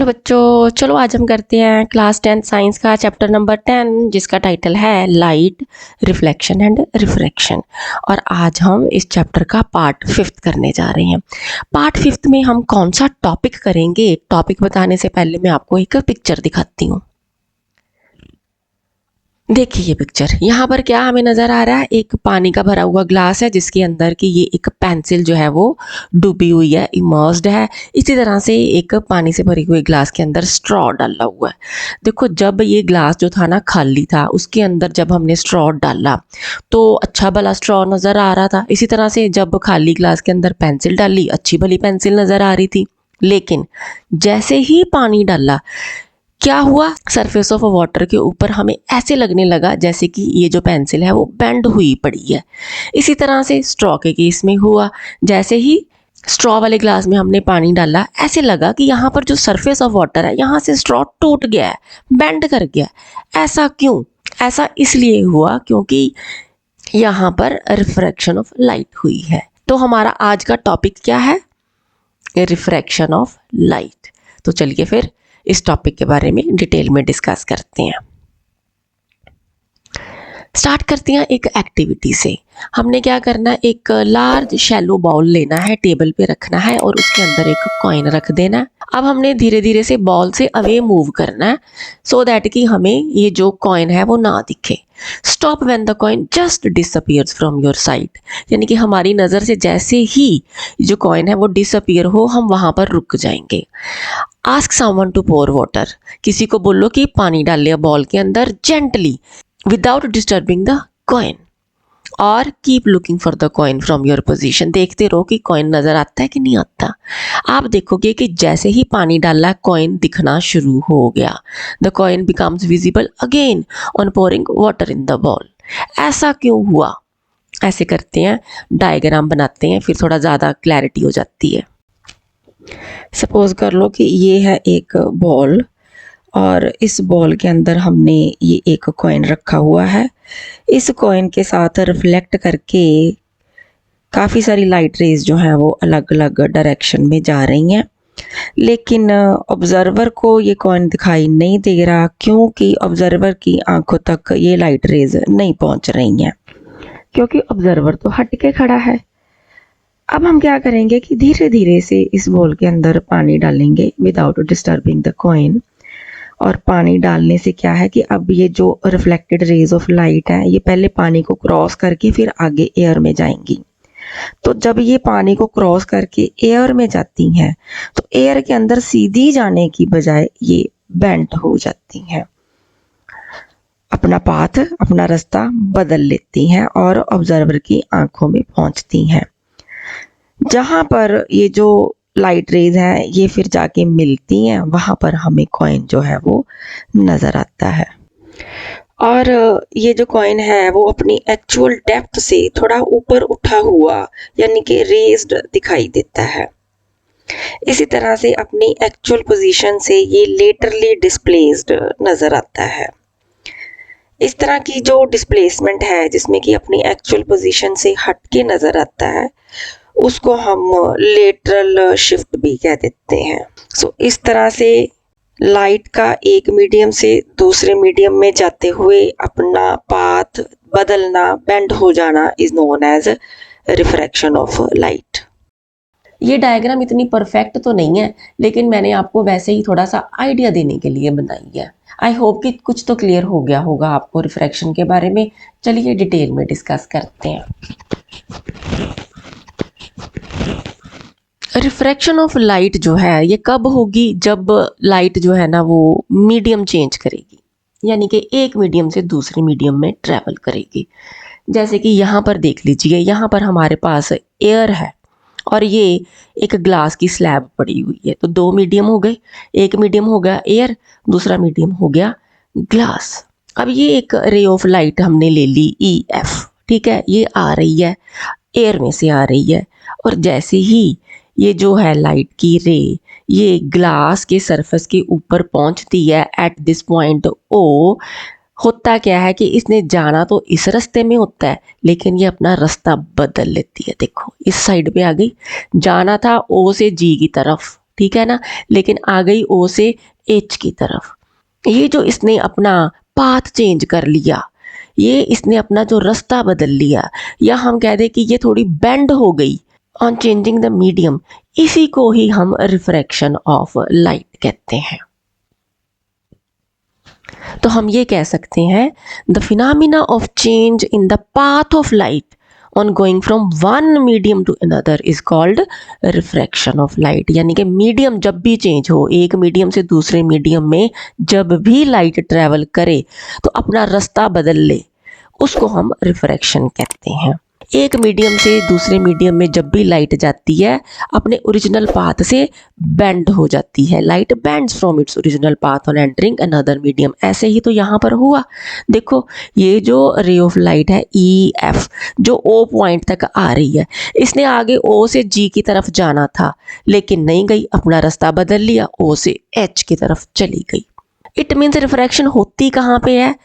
बच्चों, चलो आज हम करते हैं क्लास 10 साइंस का चैप्टर नंबर 10 जिसका टाइटल है लाइट, रिफ्लेक्शन एंड रिफ्रैक्शन। और आज हम इस चैप्टर का पार्ट 5 करने जा रहे हैं। पार्ट 5 में हम कौन सा टॉपिक करेंगे, टॉपिक बताने से पहले मैं आपको एक पिक्चर दिखाती हूँ। देखिए ये पिक्चर, यहाँ पर क्या हमें नज़र आ रहा है, एक पानी का भरा हुआ ग्लास है जिसके अंदर की ये एक पेंसिल जो है वो डूबी हुई है, इमर्स्ड है। इसी तरह से एक पानी से भरी हुई ग्लास के अंदर स्ट्रॉ डाला हुआ है। देखो जब ये ग्लास जो था ना खाली था, उसके अंदर जब हमने स्ट्रॉ डाला तो अच्छा भला स्ट्रॉ नज़र आ रहा था। इसी तरह से जब खाली ग्लास के अंदर पेंसिल डाली, अच्छी भली पेंसिल नज़र आ रही थी। लेकिन जैसे ही पानी डाला, क्या हुआ, सरफेस ऑफ वाटर के ऊपर हमें ऐसे लगने लगा जैसे कि ये जो पेंसिल है वो बेंड हुई पड़ी है। इसी तरह से स्ट्रॉ के केस में हुआ, जैसे ही स्ट्रॉ वाले ग्लास में हमने पानी डाला, ऐसे लगा कि यहाँ पर जो सरफेस ऑफ वाटर है यहाँ से स्ट्रॉ टूट गया है, बेंड कर गया। ऐसा क्यों? ऐसा इसलिए हुआ क्योंकि यहाँ पर रिफ्रैक्शन ऑफ लाइट हुई है। तो हमारा आज का टॉपिक क्या है? Refraction of light. तो चलिए फिर इस टॉपिक के बारे में डिटेल में डिस्कस करते हैं। स्टार्ट करते हैं एक एक्टिविटी से। हमने क्या करना है, एक लार्ज शैलो बाउल लेना है, टेबल पे रखना है और उसके अंदर एक कॉइन रख देना है। अब हमने धीरे धीरे से बॉल से अवे मूव करना है सो दैट कि हमें ये जो कॉइन है वो ना दिखे। Stop when the coin just disappears from your site, यानी कि हमारी नज़र से जैसे ही जो कॉइन है वो डिसअपियर हो, हम वहाँ पर रुक जाएंगे। Ask someone to pour water, किसी को बोलो कि पानी डाल लिया बॉल के अंदर gently without disturbing the coin. और keep looking for the coin from your position, देखते रहो कि कॉइन नजर आता है कि नहीं आता। आप देखोगे कि जैसे ही पानी डाला कॉइन दिखना शुरू हो गया। The coin becomes visible again on pouring water in the ball. ऐसा क्यों हुआ? ऐसे करते हैं, डायग्राम बनाते हैं, फिर थोड़ा ज़्यादा क्लैरिटी हो जाती है। सपोज कर लो कि ये है एक बॉल और इस बॉल के अंदर हमने ये एक कॉइन रखा हुआ है। इस कॉइन के साथ रिफ्लेक्ट करके काफ़ी सारी लाइट रेज जो हैं वो अलग अलग डायरेक्शन में जा रही हैं, लेकिन ऑब्जर्वर को ये कॉइन दिखाई नहीं दे रहा क्योंकि ऑब्जर्वर की आंखों तक ये लाइट रेज नहीं पहुंच रही हैं, क्योंकि ऑब्जर्वर तो हट के खड़ा है। अब हम क्या करेंगे कि धीरे धीरे से इस बॉल के अंदर पानी डालेंगे विदाउट डिस्टर्बिंग द कॉइन। और पानी डालने से क्या है कि अब ये जो रिफ्लेक्टेड रेज ऑफ लाइट है ये पहले पानी को क्रॉस करके फिर आगे एयर में जाएंगी। तो जब ये पानी को क्रॉस करके एयर में जाती हैं तो एयर के अंदर सीधी जाने की बजाय ये बेंट हो जाती हैं, अपना पाथ, अपना रास्ता बदल लेती हैं और ऑब्जर्वर की आंखों में पहुंचती हैं। जहां पर ये जो लाइट रेज हैं ये फिर जाके मिलती हैं, वहां पर हमें कॉइन जो है वो नजर आता है। और ये जो कॉइन है वो अपनी एक्चुअल डेप्थ से थोड़ा ऊपर उठा हुआ यानी कि रेज्ड दिखाई देता है। इसी तरह से अपनी एक्चुअल पोजीशन से ये लेटरली डिस्प्लेस्ड नजर आता है। इस तरह की जो डिस्प्लेसमेंट है जिसमें कि अपनी एक्चुअल पोजीशन से हट के नजर आता है उसको हम लेटरल शिफ्ट भी कह देते हैं। सो इस तरह से लाइट का एक मीडियम से दूसरे मीडियम में जाते हुए अपना पाथ बदलना, बेंड हो जाना is known as refraction of light. ये डायग्राम इतनी परफेक्ट तो नहीं है, लेकिन मैंने आपको वैसे ही थोड़ा सा आइडिया देने के लिए बनाई है। आई होप कि कुछ तो क्लियर हो गया होगा आपको रिफ्रैक्शन के बारे में। चलिए डिटेल में डिस्कस करते हैं। रिफ्रैक्शन ऑफ लाइट जो है ये कब होगी? जब लाइट जो है ना वो मीडियम चेंज करेगी, यानी कि एक मीडियम से दूसरे मीडियम में ट्रैवल करेगी। जैसे कि यहाँ पर देख लीजिए, यहाँ पर हमारे पास एयर है और ये एक ग्लास की स्लैब पड़ी हुई है। तो दो मीडियम हो गए, एक मीडियम हो गया एयर, दूसरा मीडियम हो गया ग्लास। अब ये एक रे ऑफ लाइट हमने ले ली EF, ठीक है, ये आ रही है एयर में से आ रही है। और जैसे ही ये जो है लाइट की रे ये ग्लास के सरफेस के ऊपर पहुंचती है एट दिस पॉइंट O, होता क्या है कि इसने जाना तो इस रास्ते में होता है लेकिन ये अपना रास्ता बदल लेती है। देखो इस साइड पे आ गई, जाना था O से G की तरफ, ठीक है ना, लेकिन आ गई ओ से एच की तरफ। ये जो इसने अपना पाथ चेंज कर लिया, ये इसने अपना जो रास्ता बदल लिया, या हम कह दें कि ये थोड़ी बेंड हो गई ऑन चेंजिंग द मीडियम, इसी को ही हम रिफ्रैक्शन ऑफ लाइट कहते हैं। तो हम ये कह सकते हैं the phenomena of change in the path of light on going from one medium to another is called refraction of light. यानी कि मीडियम जब भी चेंज हो, एक मीडियम से दूसरे मीडियम में जब भी लाइट ट्रैवल करे तो अपना रास्ता बदल ले, उसको हम रिफ्रैक्शन कहते हैं। एक मीडियम से दूसरे मीडियम में जब भी लाइट जाती है, अपने ओरिजिनल पाथ से बेंड हो जाती है। Light bends from its original path on entering another medium. ऐसे ही तो यहाँ पर हुआ। देखो ये जो रे ऑफ लाइट है ई एफ, जो ओ पॉइंट तक आ रही है, इसने आगे ओ से जी की तरफ जाना था लेकिन नहीं गई, अपना रास्ता बदल लिया, ओ से एच की तरफ चली गई। इट मीन्स रिफ्रैक्शन होती कहाँ पे है?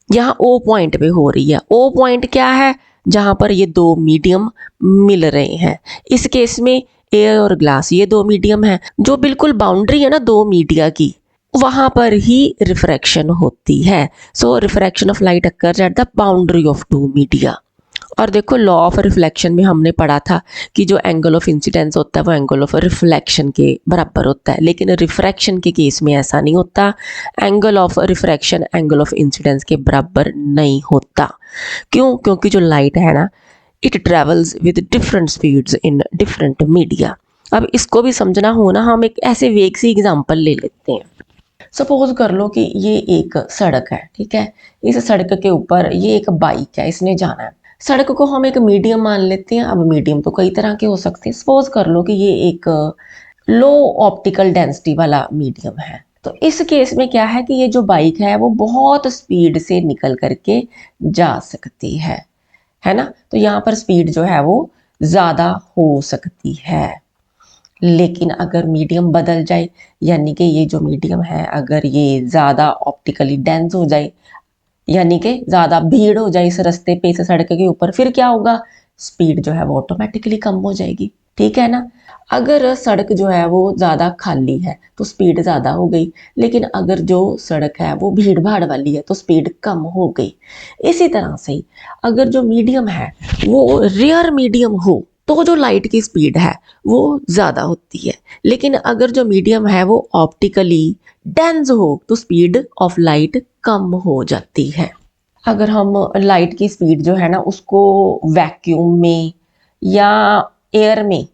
यहाँ ओ पॉइंट पे हो रही है। ओ पॉइंट क्या है? जहाँ पर ये दो मीडियम मिल रहे हैं। इस केस में एयर और ग्लास, ये दो मीडियम हैं, जो बिल्कुल बाउंड्री है ना दो मीडिया की, वहाँ पर ही रिफ्रैक्शन होती है। So refraction of light occurs at the boundary of two media. और देखो लॉ ऑफ रिफ्लेक्शन में हमने पढ़ा था कि जो एंगल ऑफ इंसिडेंस होता है वो एंगल ऑफ रिफ्लेक्शन के बराबर होता है, लेकिन रिफ्रैक्शन के केस में ऐसा नहीं होता। Angle of refraction angle of incidence के बराबर नहीं होता। क्यों? क्योंकि जो लाइट है ना, it travels with different speeds in different media. अब इसको भी समझना हो ना, हम एक ऐसे वेग सी एग्जाम्पल ले लेते हैं। सपोज कर लो कि ये एक सड़क है, ठीक है। इस सड़क के ऊपर ये एक बाइक है, इसने जाना है। सड़क को हम एक मीडियम मान लेते हैं। अब मीडियम तो कई तरह के हो सकते हैं। सपोज कर लो कि ये एक लो ऑप्टिकल डेंसिटी वाला मीडियम है। तो इस केस में क्या है कि ये जो बाइक है वो बहुत स्पीड से निकल करके जा सकती है ना। तो यहाँ पर स्पीड जो है वो ज़्यादा हो सकती है। लेकिन अगर मीडियम बदल जाए, यानी कि ये जो मीडियम है अगर ये ज़्यादा ऑप्टिकली डेंस हो जाए, यानी कि ज़्यादा भीड़ हो जाए इस रास्ते पे, इस सड़क के ऊपर, फिर क्या होगा? स्पीड जो है वो ऑटोमेटिकली कम हो जाएगी, ठीक है ना। अगर सड़क जो है वो ज़्यादा खाली है तो स्पीड ज़्यादा हो गई, लेकिन अगर जो सड़क है वो भीड़ भाड़ वाली है तो स्पीड कम हो गई। इसी तरह से अगर जो मीडियम है वो रेयर मीडियम हो तो जो लाइट की स्पीड है वो ज़्यादा होती है, लेकिन अगर जो मीडियम है वो ऑप्टिकली डेंस हो तो स्पीड ऑफ लाइट कम हो जाती है। अगर हम लाइट की स्पीड जो है ना उसको वैक्यूम में या एयर में,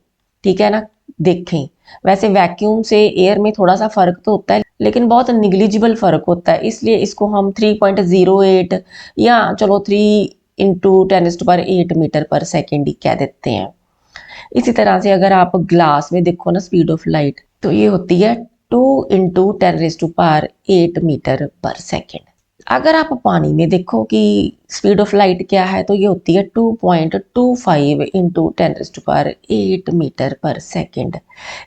ठीक है ना, देखें। वैसे वैक्यूम से एयर में थोड़ा सा फ़र्क तो होता है, लेकिन बहुत निग्लिजिबल फ़र्क होता है, इसलिए इसको हम 3.08 या चलो 3 × 10⁸ मीटर पर सेकेंड ही कह देते हैं। इसी तरह से अगर आप ग्लास में देखो ना स्पीड ऑफ लाइट, तो ये होती है 2 × 10⁸ मीटर पर सेकेंड। अगर आप पानी में देखो कि स्पीड ऑफ लाइट क्या है, तो ये होती है 2.25 × 10⁸ मीटर पर सेकेंड।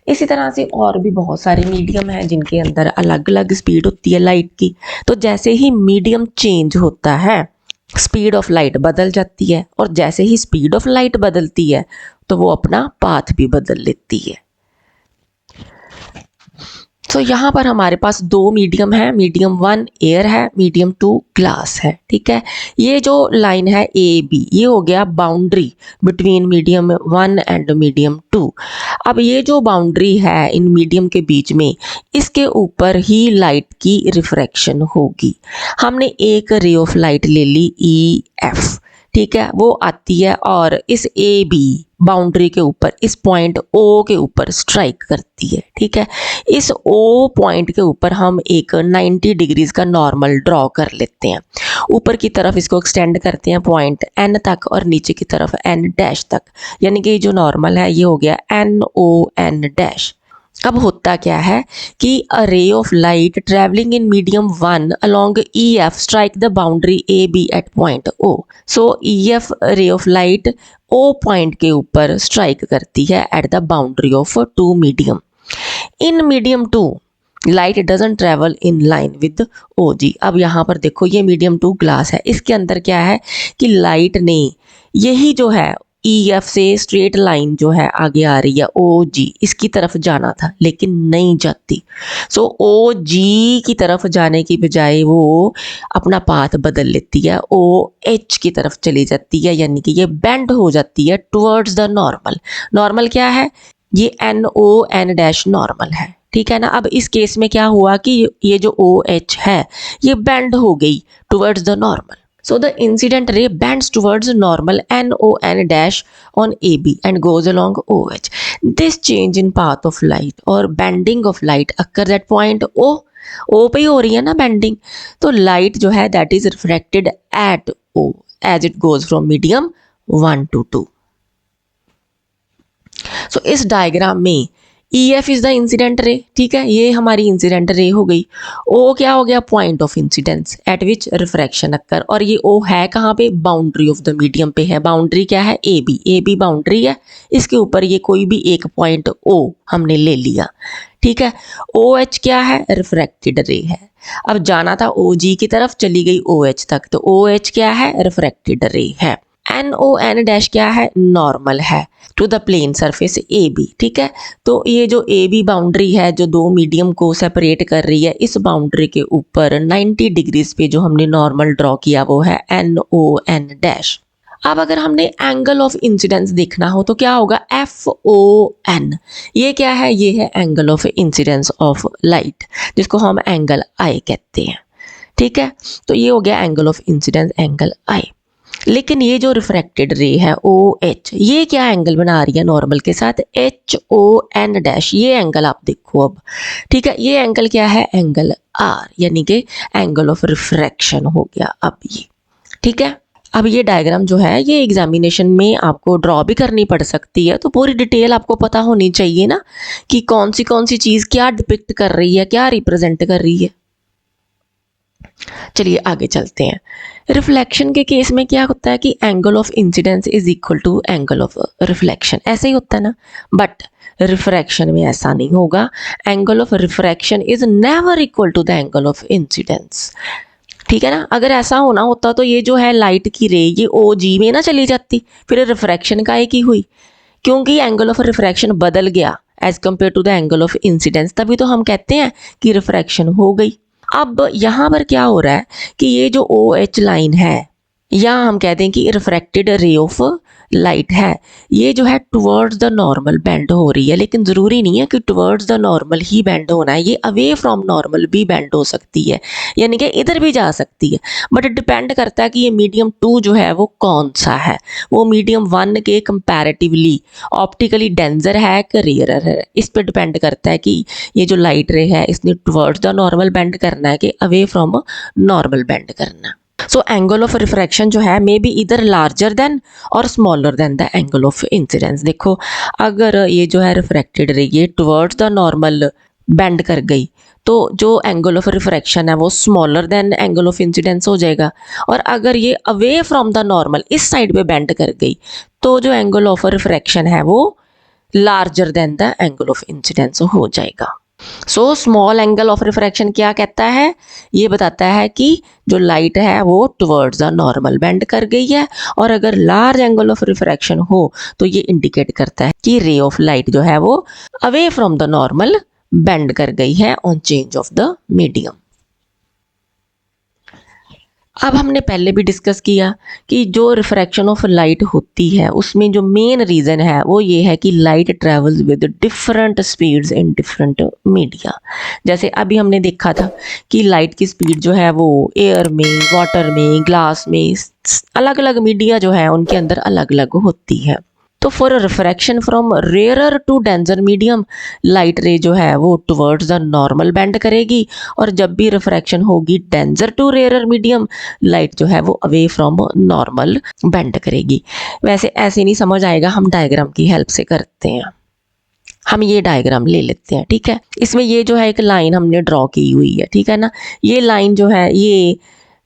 इसी तरह से और भी बहुत सारे मीडियम हैं जिनके अंदर अलग अलग स्पीड होती है लाइट की। तो जैसे ही मीडियम चेंज होता है स्पीड ऑफ लाइट बदल जाती है, और जैसे ही स्पीड ऑफ लाइट बदलती है तो वो अपना पाथ भी बदल लेती है। तो यहाँ पर हमारे पास दो मीडियम है, मीडियम 1 एयर है, मीडियम 2 ग्लास है, ठीक है। ये जो लाइन है ए बी, ये हो गया boundary between medium 1 and medium 2। अब ये जो बाउंड्री है इन मीडियम के बीच में, इसके ऊपर ही लाइट की रिफ्रैक्शन होगी। हमने एक रे ऑफ लाइट ले ली ई एफ, ठीक है, वो आती है और इस ए बी बाउंड्री के ऊपर, इस पॉइंट ओ के ऊपर स्ट्राइक करती है, ठीक है। इस ओ पॉइंट के ऊपर हम एक 90 डिग्रीज का नॉर्मल ड्रॉ कर लेते हैं। ऊपर की तरफ इसको एक्सटेंड करते हैं पॉइंट एन तक और नीचे की तरफ एन डैश तक, यानी कि जो नॉर्मल है ये हो गया एन ओ एन डैश। अब होता क्या है कि a ray of light travelling in medium 1 along E F strike the boundary A B at point O. So E F ray of light O point के ऊपर स्ट्राइक करती है at the boundary of two medium. In medium 2 light doesn't travel in line with O G. अब यहाँ पर देखो ये medium 2 glass है, इसके अंदर क्या है कि लाइट ने यही जो है ई एफ से स्ट्रेट लाइन जो है आगे आ रही है ओ जी, इसकी तरफ जाना था लेकिन नहीं जाती। सो ओ जी की तरफ जाने की बजाय वो अपना पाथ बदल लेती है, ओ एच की तरफ चली जाती है, यानी कि ये बेंड हो जाती है टुवर्ड्स द नॉर्मल। नॉर्मल क्या है? ये N O N dash normal है, ठीक है ना। अब इस केस में क्या हुआ कि ये जो ओ एच है ये बेंड हो गई towards the normal. So the incident ray bends towards normal NON dash on AB and goes along OH. This change in path of light or bending of light occurs at point O. O पे ही हो रही है ना bending, तो light जो है that is refracted at O as it goes from medium 1 to 2. So इस diagram में E F is the incident रे, ठीक है, ये हमारी इंसिडेंट रे हो गई। ओ क्या हो गया? Point of incidence at which refraction occur, और ये ओ है कहाँ पे? बाउंड्री ऑफ द मीडियम पे है। बाउंड्री क्या है? A B, A B boundary है, इसके ऊपर ये कोई भी एक पॉइंट ओ हमने ले लिया, ठीक है। ओ एच क्या है? रिफ्रैक्टेड रे है। अब जाना था ओ जी की तरफ, चली गई ओ एच तक, तो ओ एच क्या है? रिफ्रैक्टेड रे है। एन ओ एन डैश क्या है? नॉर्मल है to the plane surface A B, ठीक है। तो ये जो ए बी बाउंड्री है जो दो मीडियम को सेपरेट कर रही है, इस बाउंड्री के ऊपर 90 डिग्रीज पे जो हमने नॉर्मल ड्रॉ किया वो है एन ओ एन डैश। अब अगर हमने एंगल ऑफ इंसिडेंस देखना हो तो क्या होगा? F O N. ये क्या है? ये है angle of incidence of light, जिसको हम एंगल आई कहते हैं, ठीक है। तो ये हो गया एंगल ऑफ इंसिडेंस, एंगल आई। लेकिन ये जो रिफ्रैक्टेड रे है ओ एच, ये क्या एंगल बना रही है नॉर्मल के साथ? H O N dash. ये एंगल आप देखो अब, ठीक है, ये एंगल क्या है? एंगल आर, यानी कि एंगल ऑफ रिफ्रैक्शन हो गया अब ये, ठीक है। अब ये डायग्राम जो है ये एग्जामिनेशन में आपको ड्रॉ भी करनी पड़ सकती है, तो पूरी डिटेल आपको पता होनी चाहिए ना कि कौन सी चीज़ क्या डिपिक्ट कर रही है, क्या रिप्रेजेंट कर रही है। चलिए आगे चलते हैं। रिफ्लेक्शन के केस में क्या होता है कि angle of incidence is equal to angle of reflection, ऐसे ही होता है ना। बट रिफ्रैक्शन में ऐसा नहीं होगा। Angle of refraction is never equal to the angle of incidence, ठीक है ना। अगर ऐसा होना होता तो ये जो है लाइट की रे ये ओ जी में ना चली जाती, फिर रिफ्रैक्शन का एक ही हुई, क्योंकि एंगल ऑफ रिफ्रैक्शन बदल गया as compare to the angle of incidence, तभी तो हम कहते हैं कि रिफ्रैक्शन हो गई। अब यहाँ पर क्या हो रहा है कि ये जो ओ एच लाइन है, या हम कहते हैं कि रिफ्रैक्टेड रे ऑफ लाइट है, ये जो है टुवर्ड्स द नॉर्मल बेंड हो रही है, लेकिन ज़रूरी नहीं है कि towards the normal he bend होना है, ये अवे फ्रॉम नॉर्मल भी बेंड हो सकती है, यानी कि इधर भी जा सकती है। बट डिपेंड करता है कि ये मीडियम 2 जो है वो कौन सा है, वो मीडियम 1 के कंपैरेटिवली ऑप्टिकली डेंजर है कि रेयरर है, इस पर डिपेंड करता है कि ये जो लाइट रे है इसने टुवर्ड्स द नॉर्मल बेंड करना है कि अवे फ्रॉम नॉर्मल बेंड करना। सो एंगल ऑफ रिफ्रैक्शन जो है मे बी इधर लार्जर देन और smaller than the angle of incidence. देखो अगर ये जो है रिफ्रैक्टेड रे ये टुवर्ड्स द नॉर्मल बेंड कर गई तो जो एंगल ऑफ रिफ्रैक्शन है वो smaller than angle of incidence हो जाएगा, और अगर ये अवे फ्रॉम द नॉर्मल इस साइड पे बेंड कर गई तो जो एंगल ऑफ रिफ्रैक्शन है वो larger than the angle of incidence हो जाएगा। So small angle of refraction क्या कहता है? ये बताता है कि जो लाइट है वो टुवर्ड्स द नॉर्मल बेंड कर गई है, और अगर लार्ज एंगल ऑफ रिफ्रैक्शन हो तो ये इंडिकेट करता है कि रे ऑफ लाइट जो है वो away from the normal bend कर गई है on change of the medium. अब हमने पहले भी डिस्कस किया कि जो रिफ्रैक्शन ऑफ लाइट होती है उसमें जो मेन रीज़न है वो ये है कि light travels with different speeds in different media. जैसे अभी हमने देखा था कि लाइट की स्पीड जो है वो एयर में, वाटर में, ग्लास में, अलग अलग मीडिया जो है उनके अंदर अलग अलग होती है। तो for refraction from rarer to denser medium, light ray जो है वो टुवर्ड्स द नॉर्मल बेंड करेगी, और जब भी रिफ्रैक्शन होगी denser to rarer medium, light जो है वो अवे फ्रॉम नॉर्मल बेंड करेगी। वैसे ऐसे नहीं समझ आएगा, हम डायग्राम की हेल्प से करते हैं। हम ये डायग्राम ले लेते हैं, ठीक है। इसमें ये जो है एक लाइन हमने ड्रॉ की हुई है, ठीक है ना। ये लाइन जो है ये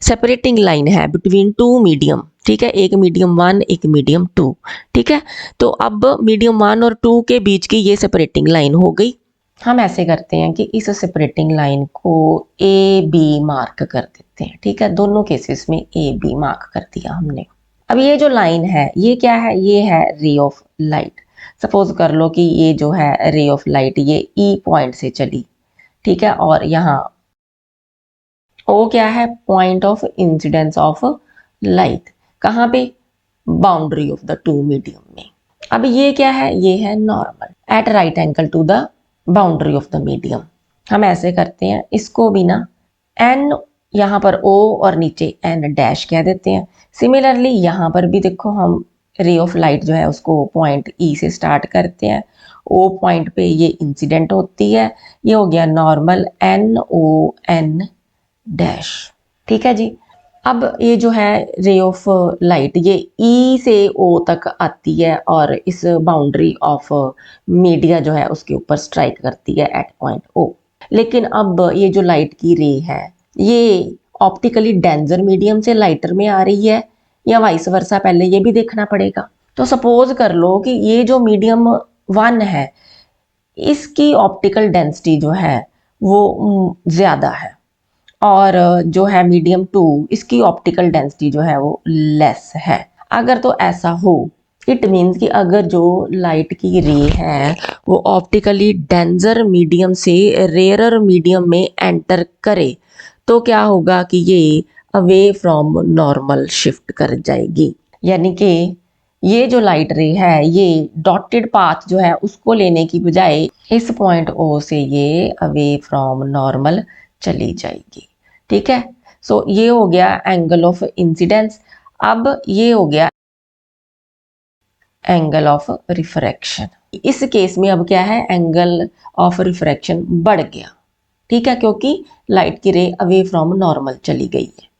सेपरेटिंग लाइन है बिटवीन टू मीडियम, ठीक है, एक मीडियम 1 एक मीडियम 2, ठीक है। तो अब मीडियम 1 और 2 के बीच की ये सेपरेटिंग लाइन हो गई। हम ऐसे करते हैं कि इस सेपरेटिंग लाइन को ए बी मार्क कर देते हैं, ठीक है। दोनों केसेस में ए बी मार्क कर दिया हमने। अब ये जो लाइन है ये क्या है, ये है रे ऑफ लाइट। सपोज कर लो कि ये जो है रे ऑफ लाइट ये ई पॉइंट से चली, ठीक है, और यहाँ ओ क्या है, point of incidence of light, कहाँ पे, boundary of the two medium में। अब ये क्या है, ये है normal at right angle to the boundary of the medium. हम ऐसे करते हैं इसको भी ना, एन यहाँ पर ओ और नीचे एन डैश कह देते हैं। सिमिलरली यहाँ पर भी देखो हम रे ऑफ लाइट जो है उसको पॉइंट ई से स्टार्ट करते हैं, ओ पॉइंट पे ये इंसिडेंट होती है, ये हो गया normal N O N dash, ठीक है जी। अब ये जो है रे ऑफ लाइट ये ई से ओ तक आती है और इस बाउंड्री ऑफ मीडिया जो है उसके ऊपर स्ट्राइक करती है एट पॉइंट ओ। लेकिन अब ये जो लाइट की रे है ये ऑप्टिकली डेंजर मीडियम से लाइटर में आ रही है या वाइस वर्सा, पहले ये भी देखना पड़ेगा। तो सपोज कर लो कि ये जो मीडियम 1 है इसकी ऑप्टिकल डेंसिटी जो है वो ज़्यादा है, और जो है मीडियम 2 इसकी ऑप्टिकल डेंसिटी जो है वो लेस है। अगर तो ऐसा हो, इट मीन्स कि अगर जो लाइट की रे है वो ऑप्टिकली डेंजर मीडियम से रेयरर मीडियम में एंटर करे तो क्या होगा कि ये अवे फ्रॉम नॉर्मल शिफ्ट कर जाएगी। यानी कि ये जो लाइट रे है ये डॉटेड पाथ जो है उसको लेने की बजाय इस पॉइंट ओ से ये अवे फ्रॉम नॉर्मल चली जाएगी, ठीक है। सो ये हो गया एंगल ऑफ इंसिडेंस। अब ये हो गया एंगल ऑफ रिफ्रैक्शन। इस केस में अब क्या है, एंगल ऑफ रिफ्रैक्शन बढ़ गया, ठीक है, क्योंकि लाइट की रे अवे फ्रॉम नॉर्मल चली गई है।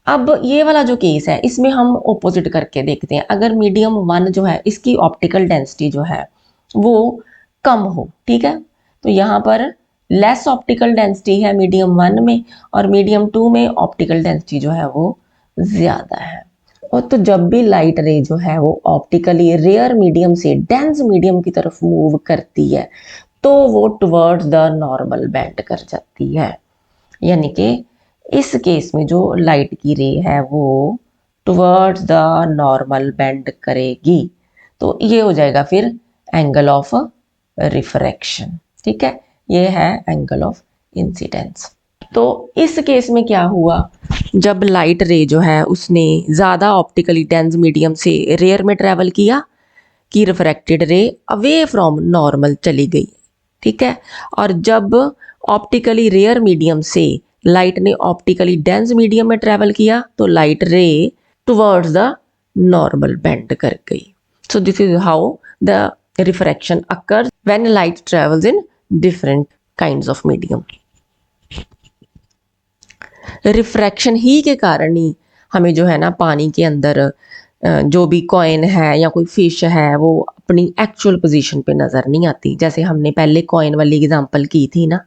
अब ये वाला जो केस है इसमें हम ऑपोजिट करके देखते हैं। अगर मीडियम 1 जो है इसकी ऑप्टिकल डेंसिटी जो है वो कम हो, ठीक है, तो यहाँ पर लेस ऑप्टिकल डेंसिटी है मीडियम 1 में और मीडियम 2 में ऑप्टिकल डेंसिटी जो है वो ज़्यादा है। और तो जब भी लाइट रे जो है वो ऑप्टिकली रेयर मीडियम से डेंस मीडियम की तरफ मूव करती है तो वो टुवर्ड्स द नॉर्मल बेंड कर जाती है। यानी कि इस केस में जो लाइट की रे है वो टुवर्ड्स द नॉर्मल बेंड करेगी, तो ये हो जाएगा फिर एंगल ऑफ रिफ्रैक्शन, ठीक है, ये है एंगल ऑफ इंसिडेंस। तो इस केस में क्या हुआ, जब लाइट रे जो है उसने ज़्यादा ऑप्टिकली डेंस मीडियम से रेयर में ट्रेवल किया कि रिफ्रैक्टेड रे अवे फ्रॉम नॉर्मल चली गई, ठीक है। और जब ऑप्टिकली रेयर मीडियम से लाइट ने ऑप्टिकली डेंस मीडियम में ट्रेवल किया तो लाइट रे टुवर्ड्स द नॉर्मल बेंड कर गई। So this is how the refraction occurs when light travels in different kinds of medium. Refraction ही के कारण ही हमें जो है ना पानी के अंदर जो भी कॉइन है या कोई फिश है वो अपनी एक्चुअल पोजीशन पे नज़र नहीं आती, जैसे हमने पहले कॉइन वाली एग्जांपल की थी ना।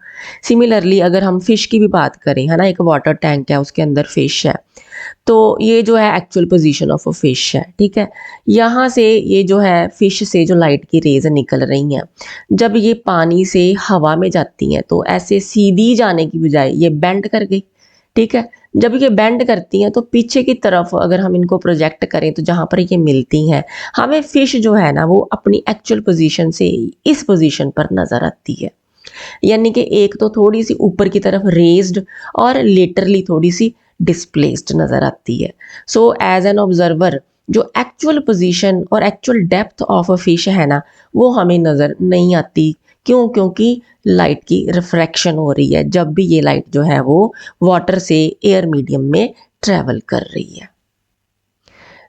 सिमिलरली अगर हम फिश की भी बात करें, है ना, एक वाटर टैंक है उसके अंदर फिश है, तो ये जो है actual position of a fish है, ठीक है। यहाँ से ये जो है फिश से जो लाइट की रेज निकल रही हैं, जब ये पानी से हवा में जाती हैं तो ऐसे सीधी जाने की बजाय ये बेंड कर गई, ठीक है। जब ये बेंड करती हैं तो पीछे की तरफ अगर हम इनको प्रोजेक्ट करें तो जहाँ पर ये मिलती हैं हमें फिश जो है ना वो अपनी एक्चुअल पोजीशन से इस पोजीशन पर नज़र आती है। यानी कि एक तो थोड़ी सी ऊपर की तरफ रेज्ड और लेटरली थोड़ी सी डिस्प्लेस्ड नज़र आती है। सो एज एन ऑब्जर्वर जो एक्चुअल पोजीशन और actual depth of a fish है ना वो हमें नज़र नहीं आती। क्यों? क्योंकि लाइट की रिफ्रैक्शन हो रही है जब भी ये लाइट जो है वो वाटर से एयर मीडियम में ट्रेवल कर रही है।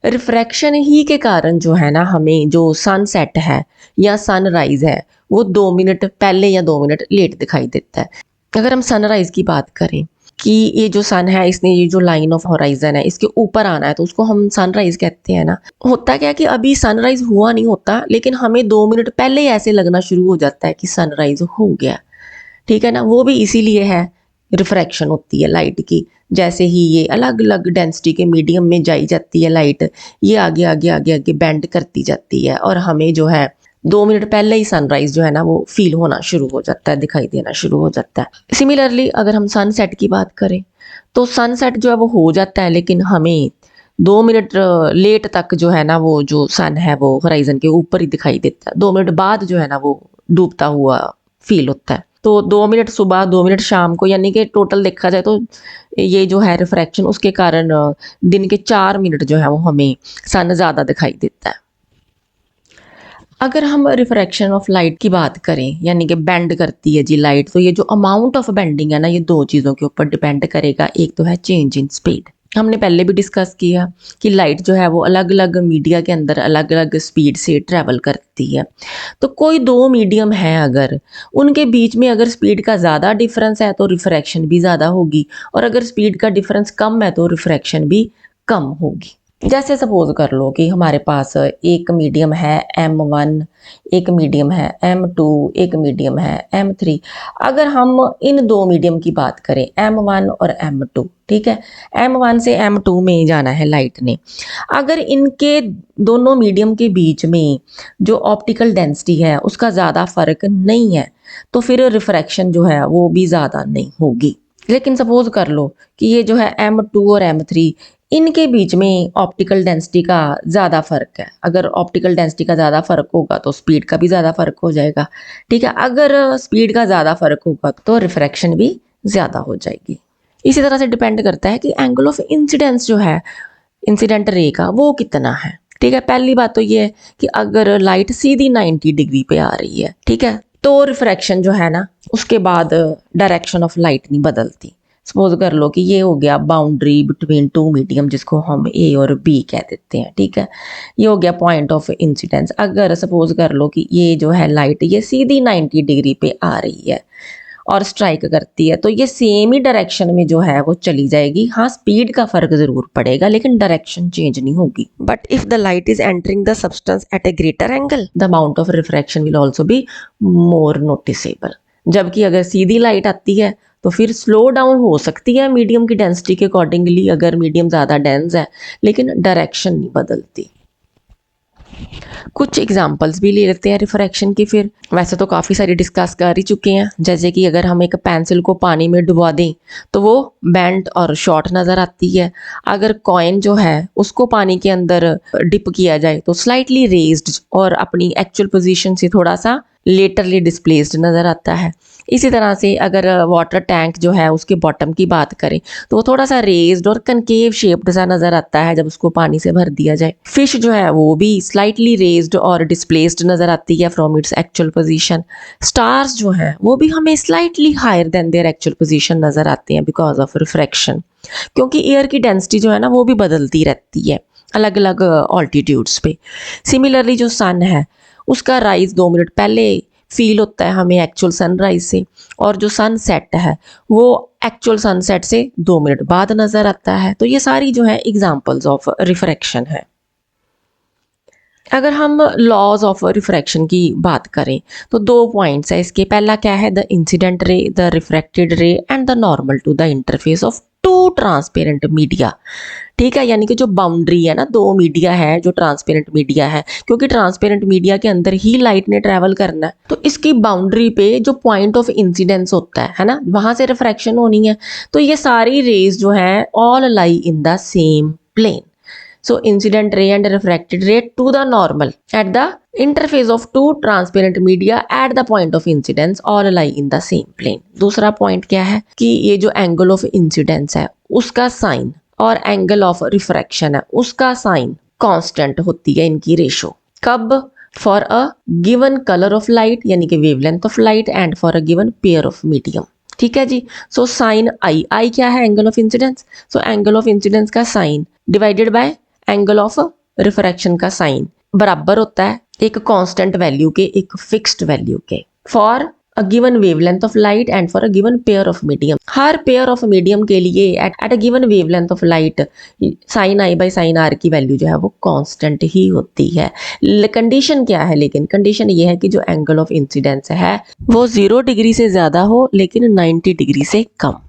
रिफ्रैक्शन ही के कारण जो है ना हमें जो सनसेट है या सनराइज है वो 2 मिनट पहले या 2 मिनट लेट दिखाई देता है। अगर हम सनराइज की बात करें कि ये जो सन है इसने ये जो लाइन ऑफ होराइजन है इसके ऊपर आना है तो उसको हम सनराइज कहते हैं ना। होता क्या कि अभी सनराइज हुआ नहीं होता लेकिन हमें 2 मिनट पहले ही ऐसे लगना शुरू हो जाता है कि सनराइज हो गया, ठीक है ना। वो भी इसीलिए है, रिफ्रैक्शन होती है लाइट की। जैसे ही ये अलग अलग डेंसिटी के मीडियम में जाई जाती है लाइट, ये आगे आगे आगे आगे बेंड करती जाती है और हमें जो है 2 मिनट पहले ही सनराइज जो है ना वो फील होना शुरू हो जाता है, दिखाई देना शुरू हो जाता है। सिमिलरली अगर हम सनसेट की बात करें तो सनसेट जो है वो हो जाता है लेकिन हमें 2 मिनट लेट तक जो है ना वो जो सन है वो होराइजन के ऊपर ही दिखाई देता है, 2 मिनट बाद जो है ना वो डूबता हुआ फील होता है। तो 2 मिनट सुबह, 2 मिनट शाम को, यानी कि टोटल देखा जाए तो ये जो है रिफ्रैक्शन, उसके कारण दिन के 4 मिनट जो है वो हमें सन ज़्यादा दिखाई देता है। अगर हम रिफ्रैक्शन ऑफ लाइट की बात करें, यानी कि बेंड करती है जी लाइट, तो ये जो अमाउंट ऑफ बेंडिंग है ना, ये 2 चीज़ों के ऊपर डिपेंड करेगा। एक तो है चेंज इन स्पीड, हमने पहले भी डिस्कस किया कि लाइट जो है वो अलग अलग मीडिया के अंदर अलग अलग स्पीड से ट्रैवल करती है। तो कोई 2 मीडियम है, अगर उनके बीच में अगर स्पीड का ज़्यादा डिफरेंस है तो रिफ्रैक्शन भी ज़्यादा होगी, और अगर स्पीड का डिफरेंस कम है तो रिफ्रैक्शन भी कम होगी। जैसे सपोज कर लो कि हमारे पास एक मीडियम है M1, एक मीडियम है M2, एक मीडियम है M3। अगर हम इन 2 मीडियम की बात करें, M1 और M2, ठीक है, M1 से M2 में जाना है लाइट ने। अगर इनके दोनों मीडियम के बीच में जो ऑप्टिकल डेंसिटी है उसका ज़्यादा फर्क नहीं है तो फिर रिफ्रैक्शन जो है वो भी ज़्यादा नहीं होगी। लेकिन सपोज कर लो कि ये जो है M2 और M3, इनके बीच में ऑप्टिकल डेंसिटी का ज़्यादा फ़र्क है। अगर ऑप्टिकल डेंसिटी का ज़्यादा फ़र्क होगा तो स्पीड का भी ज़्यादा फ़र्क हो जाएगा, ठीक है। अगर स्पीड का ज़्यादा फ़र्क होगा तो रिफ्रैक्शन भी ज़्यादा हो जाएगी। इसी तरह से डिपेंड करता है कि एंगल ऑफ इंसिडेंस जो है इंसिडेंट रे का वो कितना है, ठीक है। पहली बात तो ये है कि अगर लाइट सीधी 90 डिग्री पे आ रही है, ठीक है, तो रिफ्रैक्शन जो है ना उसके बाद डायरेक्शन ऑफ लाइट नहीं बदलती। सपोज कर लो कि ये हो गया बाउंड्री बिटवीन 2 मीडियम, जिसको हम ए और बी कह देते हैं, ठीक है। ये हो गया पॉइंट ऑफ इंसिडेंस। अगर सपोज कर लो कि ये जो है लाइट ये सीधी 90 डिग्री पे आ रही है और स्ट्राइक करती है, तो ये सेम ही डायरेक्शन में जो है वो चली जाएगी। हाँ, स्पीड का फर्क जरूर पड़ेगा लेकिन डायरेक्शन चेंज नहीं होगी। But if the light is entering the substance eight A greater angle, the amount of refraction will also be more noticeable. जबकि अगर सीधी लाइट आती है तो फिर स्लो डाउन हो सकती है मीडियम की डेंसिटी के अकॉर्डिंगली, अगर मीडियम ज़्यादा डेंस है, लेकिन डायरेक्शन नहीं बदलती। कुछ एग्जांपल्स भी ले लेते हैं रिफ्रैक्शन की। फिर वैसे तो काफ़ी सारी डिस्कस कर ही चुके हैं, जैसे कि अगर हम एक पेंसिल को पानी में डुबा दें तो वो बेंट और शॉर्ट नज़र आती है। अगर कॉइन जो है उसको पानी के अंदर डिप किया जाए तो स्लाइटली रेज्ड और अपनी एक्चुअल पोजीशन से थोड़ा सा लेटरली डिस्प्लेस्ड नज़र आता है। इसी तरह से अगर वाटर टैंक जो है उसके बॉटम की बात करें तो वो थोड़ा सा रेज्ड और कनकेव शेप्ड सा नज़र आता है जब उसको पानी से भर दिया जाए। फिश जो है वो भी स्लाइटली रेज्ड और डिस्प्लेस्ड नज़र आती है from its actual position. Stars जो हैं वो भी हमें slightly higher than their actual position नज़र आते हैं बिकॉज ऑफ रिफ्रैक्शन, क्योंकि एयर की डेंसिटी जो है ना वो भी बदलती रहती है अलग अलग ऑल्टीट्यूड्स पे। सिमिलरली जो सन है उसका राइज 2 मिनट पहले फील होता है हमें एक्चुअल सनराइज से, और जो सनसेट है वो एक्चुअल सनसेट से 2 मिनट बाद नज़र आता है। तो ये सारी जो है एग्जांपल्स ऑफ रिफ्रैक्शन है। अगर हम लॉज ऑफ रिफ्रैक्शन की बात करें तो 2 पॉइंट्स है इसके। पहला क्या है, the incident ray, the refracted ray and the normal to the interface of 2 transparent media, ठीक है। यानी कि जो बाउंड्री है ना 2 मीडिया है, जो ट्रांसपेरेंट मीडिया है, क्योंकि ट्रांसपेरेंट मीडिया के अंदर ही लाइट ने ट्रैवल करना है, तो इसकी बाउंड्री पे जो पॉइंट ऑफ इंसिडेंस होता है ना, वहां से रिफ्रैक्शन होनी है। तो ये सारी रेज जो है all lie in the same plane. So incident ray and refracted ray to the normal at the interface of 2 transparent media at the point of incidence all lie in the same plane। दूसरा point क्या है कि ये जो angle of incidence है उसका sign और angle of refraction है उसका साइन कांस्टेंट होती है इनकी रेशो। कब? For a given colour of light, यानी कि wavelength of light, and for a given pair of medium, ठीक है जी। सो साइन आई, आई क्या है? Angle of incidence. So angle of incidence का sine divided by angle of refraction का sine बराबर होता है एक कांस्टेंट वैल्यू के, एक फिक्स्ड वैल्यू के, for a given wavelength of light and for a given pair of medium. हर पेयर ऑफ मीडियम के लिए at a given wavelength of light sine I by sine R की value जो है वो कांस्टेंट ही होती है। कंडीशन क्या है? लेकिन कंडीशन ये है कि जो एंगल ऑफ इंसिडेंस है वो 0 डिग्री से ज़्यादा हो लेकिन 90 डिग्री से कम।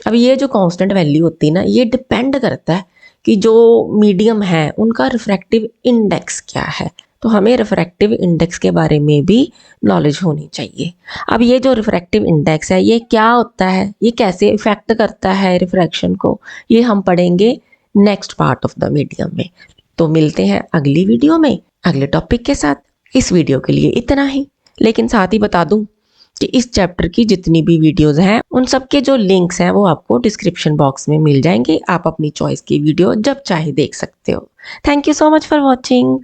अब ये जो कांस्टेंट वैल्यू होती है ना, ये डिपेंड करता है कि जो मीडियम है उनका रिफ्रैक्टिव इंडेक्स क्या है। तो हमें रिफ्रैक्टिव इंडेक्स के बारे में भी नॉलेज होनी चाहिए। अब ये जो रिफ्रैक्टिव इंडेक्स है ये क्या होता है, ये कैसे इफेक्ट करता है रिफ्रैक्शन को, ये हम पढ़ेंगे next part of the medium में। तो मिलते हैं अगली वीडियो में अगले टॉपिक के साथ। इस वीडियो के लिए इतना ही, लेकिन साथ ही बता दूं कि इस चैप्टर की जितनी भी वीडियोस हैं उन सब के जो लिंक्स हैं वो आपको डिस्क्रिप्शन बॉक्स में मिल जाएंगे। आप अपनी चॉइस की वीडियो जब चाहे देख सकते हो। Thank you so much for watching.